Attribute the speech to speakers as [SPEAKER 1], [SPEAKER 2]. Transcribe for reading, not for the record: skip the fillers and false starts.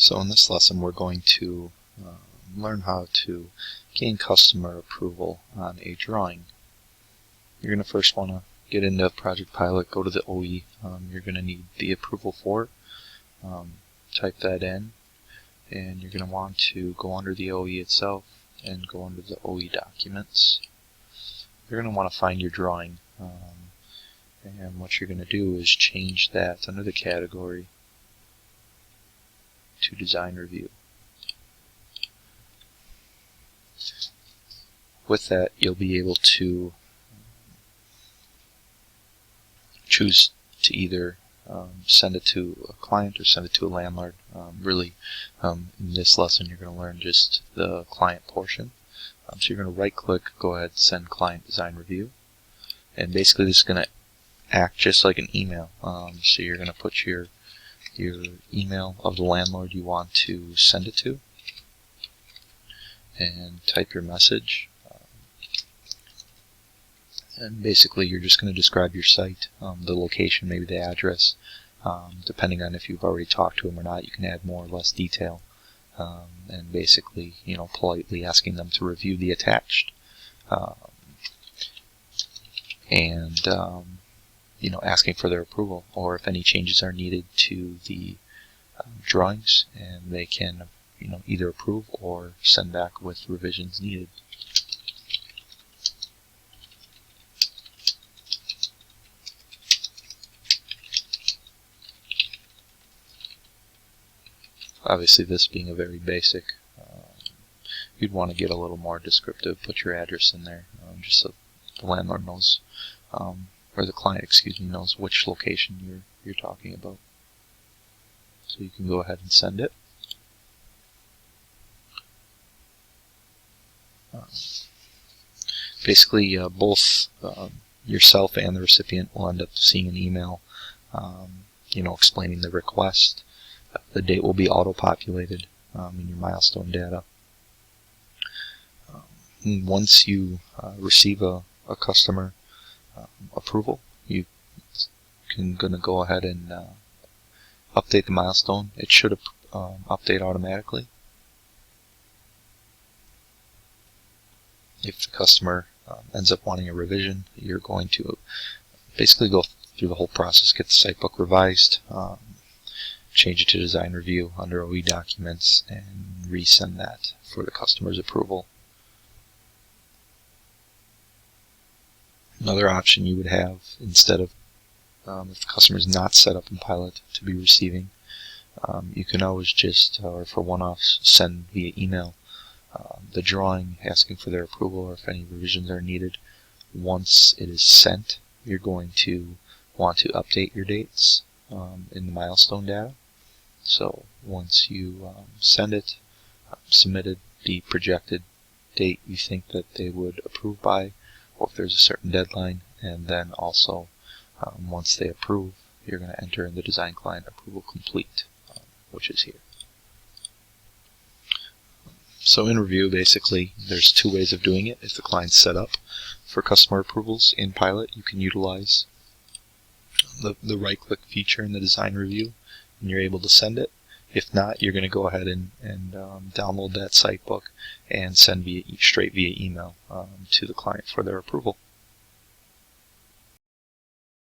[SPEAKER 1] So in this lesson we're going to learn how to gain customer approval on a drawing. You're going to first want to get into Project Pilot, go to the OE. You're going to need the approval for it. Type that in, and you're going to want to go under the OE itself and go under the OE documents. You're going to want to find your drawing, and what you're going to do is change that under the category to Design Review. With that, you'll be able to choose to either send it to a client or send it to a landlord. In this lesson you're going to learn just the client portion. So you're going to right click, go ahead, send client design review, and basically this is going to act just like an email. So you're going to put your email of the landlord you want to send it to and type your message. And basically you're just going to describe your site, the location, maybe the address. Depending on if you've already talked to them or not, you can add more or less detail. And basically, politely asking them to review the attached. Asking for their approval, or if any changes are needed to the drawings, and they can either approve or send back with revisions needed. Obviously, this being a very basic, you'd want to get a little more descriptive, put your address in there, just so the landlord knows, or the client, knows which location you're talking about. So you can go ahead and send it. Basically, both yourself and the recipient will end up seeing an email, explaining the request. The date will be auto-populated in your milestone data. Once you receive a customer approval, you can go ahead and update the milestone. It should update automatically. If the customer ends up wanting a revision, you're going to basically go through the whole process, get the site book revised, change it to design review under OE documents, and resend that for the customer's approval. Another option you would have, instead of if the customer is not set up in Pilot to be receiving, you can always just, or for one-offs, send via email the drawing asking for their approval, or if any revisions are needed. Once it is sent, you're going to want to update your dates in the milestone data. So once you send it, submitted the projected date you think that they would approve by, or if there's a certain deadline, and then also once they approve, you're going to enter in the design client approval complete, which is here. So in review, basically, there's two ways of doing it. If the client's set up for customer approvals in Pilot, you can utilize the right-click feature in the design review, and you're able to send it. If not, you're going to go ahead and download that site book and send straight via email to the client for their approval.